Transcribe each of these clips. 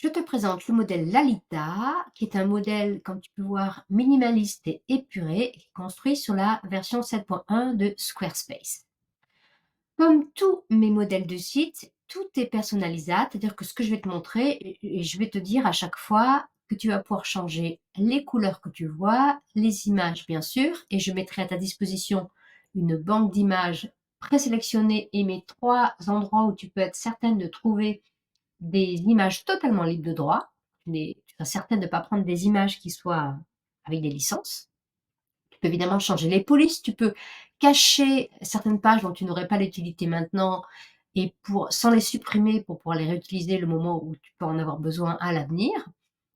Je te présente le modèle Lalita, qui est un modèle, comme tu peux voir, minimaliste et épuré, qui est construit sur la version 7.1 de Squarespace. Comme tous mes modèles de site, tout est personnalisable, c'est-à-dire que ce que je vais te montrer, et je vais te dire à chaque fois que tu vas pouvoir changer les couleurs que tu vois, les images bien sûr, et je mettrai à ta disposition une banque d'images présélectionnée et mes 3 endroits où tu peux être certaine de trouver des images totalement libres de droit. Tu seras certaine de ne pas prendre des images qui soient avec des licences. Tu peux évidemment changer les polices, tu peux cacher certaines pages dont tu n'aurais pas l'utilité maintenant et sans les supprimer pour pouvoir les réutiliser le moment où tu peux en avoir besoin à l'avenir.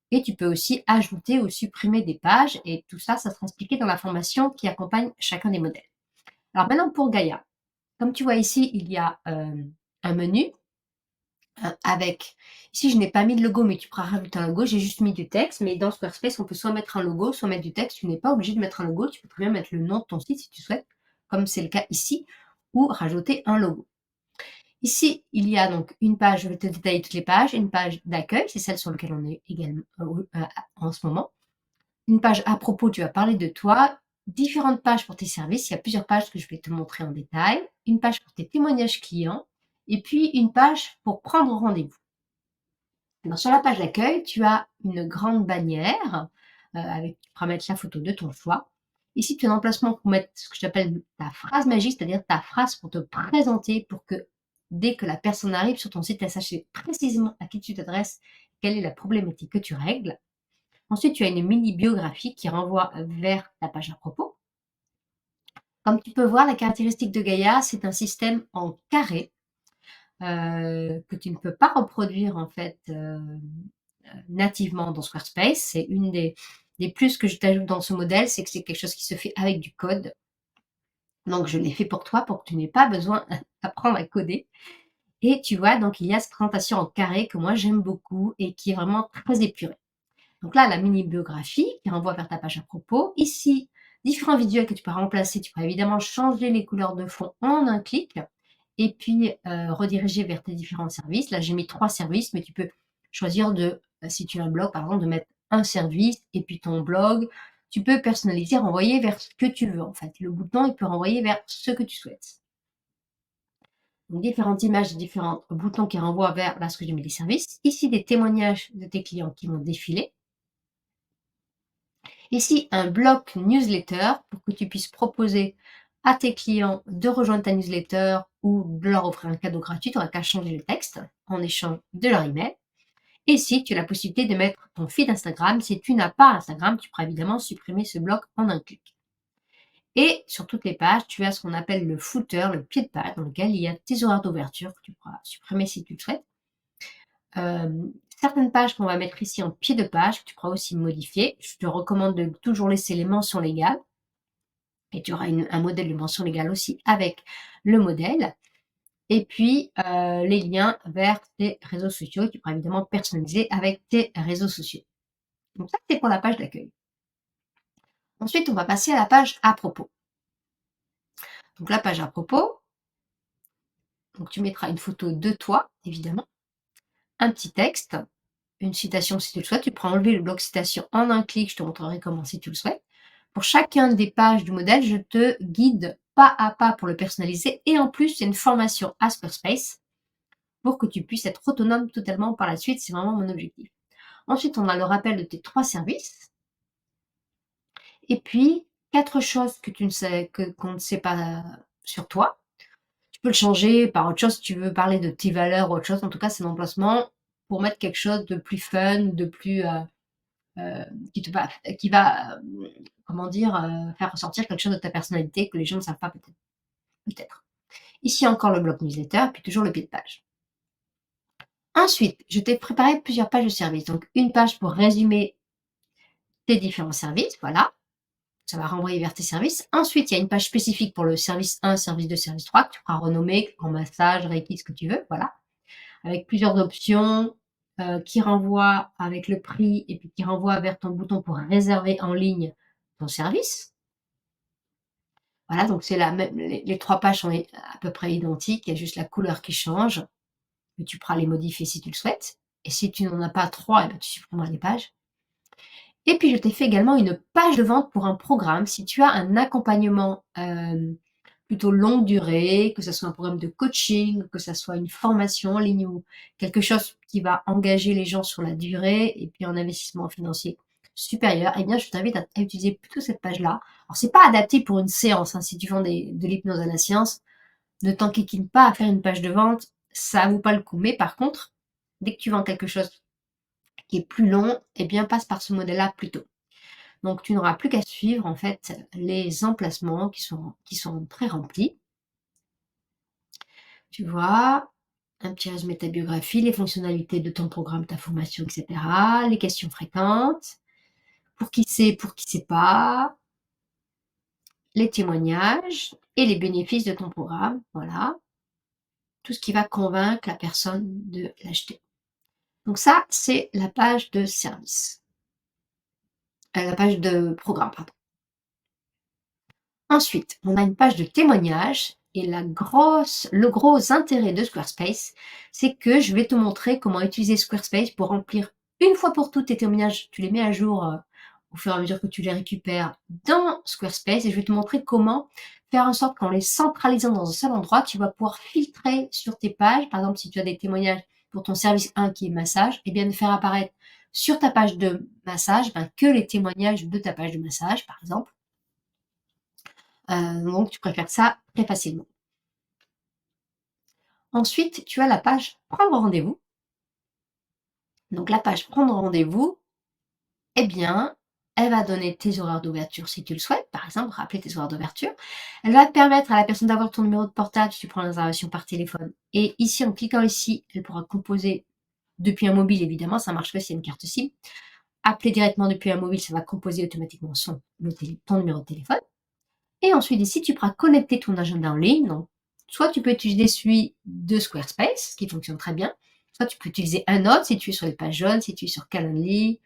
Et tu peux aussi ajouter ou supprimer des pages et tout ça, ça sera expliqué dans la formation qui accompagne chacun des modèles. Alors maintenant pour Gaïa. Comme tu vois ici, il y a un menu avec ici je n'ai pas mis de logo, mais tu pourras rajouter un logo, j'ai juste mis du texte, mais dans Squarespace, on peut soit mettre un logo, soit mettre du texte. Tu n'es pas obligé de mettre un logo, tu peux très bien mettre le nom de ton site si tu souhaites, comme c'est le cas ici, ou rajouter un logo. Ici, il y a donc une page, je vais te détailler toutes les pages, une page d'accueil, c'est celle sur laquelle on est également en ce moment. Une page à propos, tu vas parler de toi, différentes pages pour tes services, il y a plusieurs pages que je vais te montrer en détail, une page pour tes témoignages clients, et puis une page pour prendre rendez-vous. Alors, sur la page d'accueil, tu as une grande bannière avec, tu pourras mettre la photo de ton choix. Ici, tu as un emplacement pour mettre ce que j'appelle ta phrase magique, c'est-à-dire ta phrase pour te présenter, pour que dès que la personne arrive sur ton site, elle sache précisément à qui tu t'adresses, quelle est la problématique que tu règles. Ensuite, tu as une mini biographie qui renvoie vers ta page à propos. Comme tu peux voir, la caractéristique de Gaïa, c'est un système en carré que tu ne peux pas reproduire en fait nativement dans Squarespace. C'est une des plus que je t'ajoute dans ce modèle, c'est que c'est quelque chose qui se fait avec du code. Donc je l'ai fait pour toi pour que tu n'aies pas besoin d'apprendre à coder. Et tu vois, donc il y a cette présentation en carré que moi j'aime beaucoup et qui est vraiment très épurée. Donc là, la mini biographie qui renvoie vers ta page à propos. Ici, différents visuels que tu peux remplacer. Tu peux évidemment changer les couleurs de fond en un clic et puis rediriger vers tes différents services. Là, j'ai mis 3 services, mais tu peux choisir si tu as un blog, par exemple, de mettre un service et puis ton blog. Tu peux personnaliser, renvoyer vers ce que tu veux, en fait. Le bouton, il peut renvoyer vers ce que tu souhaites. Donc, différentes images, différents boutons qui renvoient vers, là, ce que j'ai mis des services. Ici, des témoignages de tes clients qui vont défiler. Ici, un bloc newsletter pour que tu puisses proposer à tes clients de rejoindre ta newsletter ou de leur offrir un cadeau gratuit. Tu n'auras qu'à changer le texte en échange de leur email. Et ici, tu as la possibilité de mettre ton feed Instagram. Si tu n'as pas Instagram, tu pourras évidemment supprimer ce bloc en un clic. Et sur toutes les pages, tu as ce qu'on appelle le footer, le pied de page, dans lequel il y a tes horaires d'ouverture que tu pourras supprimer si tu le souhaites. Certaines pages qu'on va mettre ici en pied de page, que tu pourras aussi modifier. Je te recommande de toujours laisser les mentions légales. Et tu auras un modèle de mention légale aussi avec le modèle. Et puis, les liens vers tes réseaux sociaux. Tu pourras évidemment personnaliser avec tes réseaux sociaux. Donc ça, c'est pour la page d'accueil. Ensuite, on va passer à la page à propos. Donc la page à propos, donc tu mettras une photo de toi, évidemment, un petit texte, une citation si tu le souhaites. Tu pourras enlever le bloc citation en un clic. Je te montrerai comment si tu le souhaites. Pour chacun des pages du modèle, je te guide pas à pas pour le personnaliser. Et en plus, c'est une formation à Squarespace pour que tu puisses être autonome totalement par la suite. C'est vraiment mon objectif. Ensuite, on a le rappel de tes 3 services. Et puis, 4 choses que qu'on ne sait pas sur toi. Tu peux le changer par autre chose si tu veux parler de tes valeurs ou autre chose. En tout cas, c'est l'emplacement pour mettre quelque chose de plus fun, de plus qui va comment dire, faire ressortir quelque chose de ta personnalité que les gens ne savent pas peut-être. Ici encore le bloc newsletter, puis toujours le pied de page. Ensuite, je t'ai préparé plusieurs pages de service. Donc une page pour résumer tes différents services, voilà. Ça va renvoyer vers tes services. Ensuite, il y a une page spécifique pour le service 1, service 2, service 3, que tu pourras renommer en massage, reiki, ce que tu veux, voilà. Avec plusieurs options qui renvoient avec le prix et puis qui renvoient vers ton bouton pour réserver en ligne ton service. Voilà, donc c'est la même, les 3 pages sont à peu près identiques, il y a juste la couleur qui change, mais tu pourras les modifier si tu le souhaites. et si tu n'en as pas 3, eh ben, tu supprimeras les pages. Et puis je t'ai fait également une page de vente pour un programme. Si tu as un accompagnement, plutôt longue durée, que ça soit un programme de coaching, que ça soit une formation en ligne ou quelque chose qui va engager les gens sur la durée et puis un investissement financier supérieur, eh bien je t'invite à utiliser plutôt cette page-là. Alors c'est pas adapté pour une séance, hein, si tu vends de l'hypnose à la séance, ne t'enquiquine pas à faire une page de vente, ça vaut pas le coup. Mais par contre, dès que tu vends quelque chose qui est plus long, eh bien passe par ce modèle-là plutôt. Donc tu n'auras plus qu'à suivre en fait les emplacements qui sont pré-remplis. Tu vois? Un petit résumé de ta biographie, les fonctionnalités de ton programme, ta formation, et cetera, les questions fréquentes, pour qui c'est pas, les témoignages et les bénéfices de ton programme, voilà. Tout ce qui va convaincre la personne de l'acheter. Donc ça, c'est la page de service. La page de programme, pardon. Ensuite, on a une page de témoignages et le gros intérêt de Squarespace, c'est que je vais te montrer comment utiliser Squarespace pour remplir une fois pour toutes tes témoignages. Tu les mets à jour au fur et à mesure que tu les récupères dans Squarespace et je vais te montrer comment faire en sorte qu'en les centralisant dans un seul endroit, tu vas pouvoir filtrer sur tes pages. Par exemple, si tu as des témoignages pour ton service 1 qui est massage, et bien de faire apparaître sur ta page de massage que les témoignages de ta page de massage, par exemple. Donc tu préfères ça très facilement. Ensuite, tu as la page prendre rendez-vous. Donc la page prendre rendez-vous, eh bien, elle va donner tes horaires d'ouverture si tu le souhaites, par exemple, rappeler tes horaires d'ouverture. Elle va permettre à la personne d'avoir ton numéro de portable si tu prends la réservation par téléphone. Et ici, en cliquant ici, elle pourra composer depuis un mobile, évidemment, ça marche que s'il y a une carte SIM. Appeler directement depuis un mobile, ça va composer automatiquement ton numéro de téléphone. Et ensuite, ici, tu pourras connecter ton agenda en ligne. Donc, soit tu peux utiliser celui de Squarespace, qui fonctionne très bien, soit tu peux utiliser un autre, si tu es sur les pages jaunes, si tu es sur Calendly,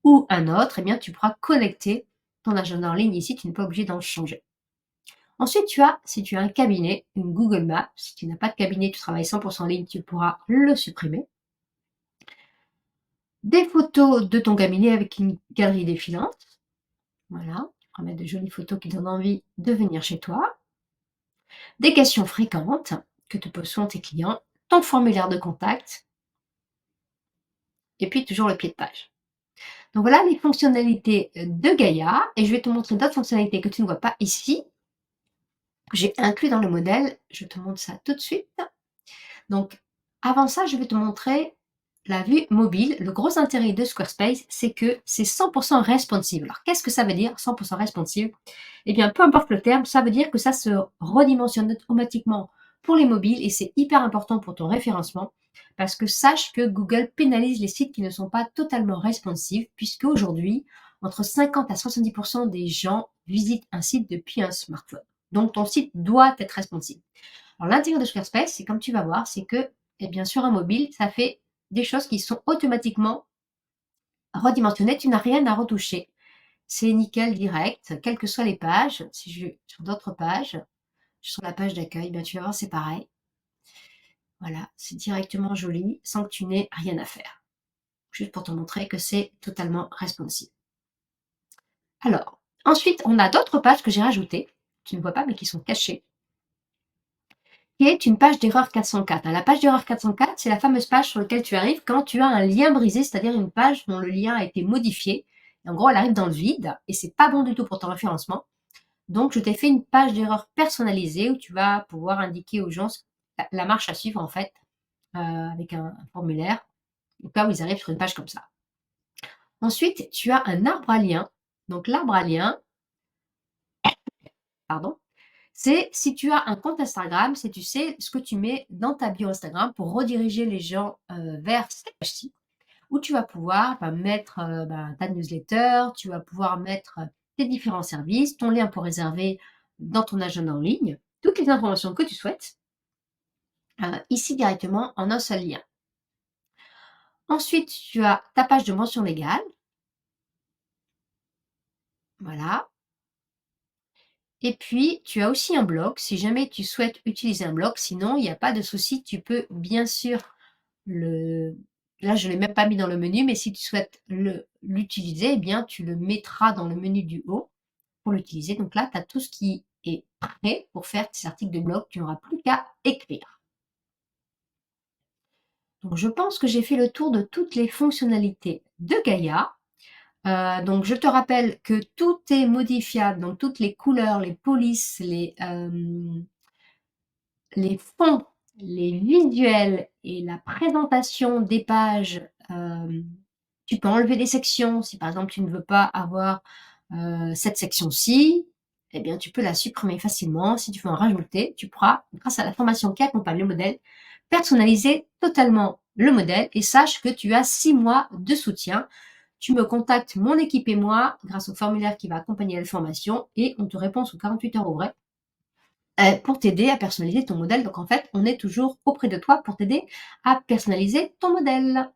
ou un autre, eh bien, tu pourras connecter ton agenda en ligne ici, tu n'es pas obligé d'en changer. Ensuite, si tu as un cabinet, une Google Maps, si tu n'as pas de cabinet, tu travailles 100% en ligne, tu pourras le supprimer. Des photos de ton cabinet avec une galerie défilante. Voilà, tu pourras mettre de jolies photos qui donnent envie de venir chez toi. Des questions fréquentes que te posent souvent tes clients, ton formulaire de contact, et puis toujours le pied de page. Donc voilà les fonctionnalités de Gaïa, et je vais te montrer d'autres fonctionnalités que tu ne vois pas ici, que j'ai inclus dans le modèle. Je te montre ça tout de suite. Donc avant ça, je vais te montrer la vue mobile. Le gros intérêt de Squarespace, c'est que c'est 100% responsive. Alors qu'est-ce que ça veut dire 100% responsive? Eh bien, peu importe le terme, ça veut dire que ça se redimensionne automatiquement pour les mobiles et c'est hyper important pour ton référencement parce que sache que Google pénalise les sites qui ne sont pas totalement responsives puisque aujourd'hui, entre 50 à 70% des gens visitent un site depuis un smartphone. Donc, ton site doit être responsive. Alors, l'intérêt de Squarespace, c'est comme tu vas voir, c'est que, eh bien, sur un mobile, ça fait des choses qui sont automatiquement redimensionnées. Tu n'as rien à retoucher. C'est nickel direct, quelles que soient les pages. Si je vais sur d'autres pages, sur la page d'accueil, ben, tu vas voir, c'est pareil. Voilà, c'est directement joli, sans que tu n'aies rien à faire. Juste pour te montrer que c'est totalement responsive. Alors, ensuite, on a d'autres pages que j'ai rajoutées, tu ne vois pas, mais qui sont cachées, qui est une page d'erreur 404. La page d'erreur 404, c'est la fameuse page sur laquelle tu arrives quand tu as un lien brisé, c'est-à-dire une page dont le lien a été modifié. Et en gros, elle arrive dans le vide, et c'est pas bon du tout pour ton référencement. Donc, je t'ai fait une page d'erreur personnalisée où tu vas pouvoir indiquer aux gens la marche à suivre, en fait, avec un formulaire, au cas où ils arrivent sur une page comme ça. Ensuite, tu as un arbre à liens. Donc, l'arbre à liens, pardon, c'est si tu as un compte Instagram, c'est tu sais ce que tu mets dans ta bio Instagram pour rediriger les gens vers cette page-ci, où tu vas pouvoir mettre ta newsletter, tu vas pouvoir mettre tes différents services, ton lien pour réserver dans ton agenda en ligne, toutes les informations que tu souhaites, ici directement en un seul lien. Ensuite, tu as ta page de mention légale. Voilà. Et puis, tu as aussi un blog, si jamais tu souhaites utiliser un blog. Sinon, il n'y a pas de souci, tu peux bien sûr le Là, je ne l'ai même pas mis dans le menu, mais si tu souhaites l'utiliser, eh bien, tu le mettras dans le menu du haut pour l'utiliser. Donc là, tu as tout ce qui est prêt pour faire tes articles de blog. Tu n'auras plus qu'à écrire. Donc, je pense que j'ai fait le tour de toutes les fonctionnalités de Gaïa. Donc, je te rappelle que tout est modifiable, donc toutes les couleurs, les polices, les fonds, les visuels et la présentation des pages, tu peux enlever des sections. Si par exemple tu ne veux pas avoir cette section-ci, eh bien tu peux la supprimer facilement. Si tu veux en rajouter, tu pourras, grâce à la formation qui accompagne le modèle, personnaliser totalement le modèle et sache que tu as 6 mois de soutien. Tu me contactes, mon équipe et moi, grâce au formulaire qui va accompagner la formation et on te répond sous 48 heures ouvrées pour t'aider à personnaliser ton modèle. Donc en fait, on est toujours auprès de toi pour t'aider à personnaliser ton modèle.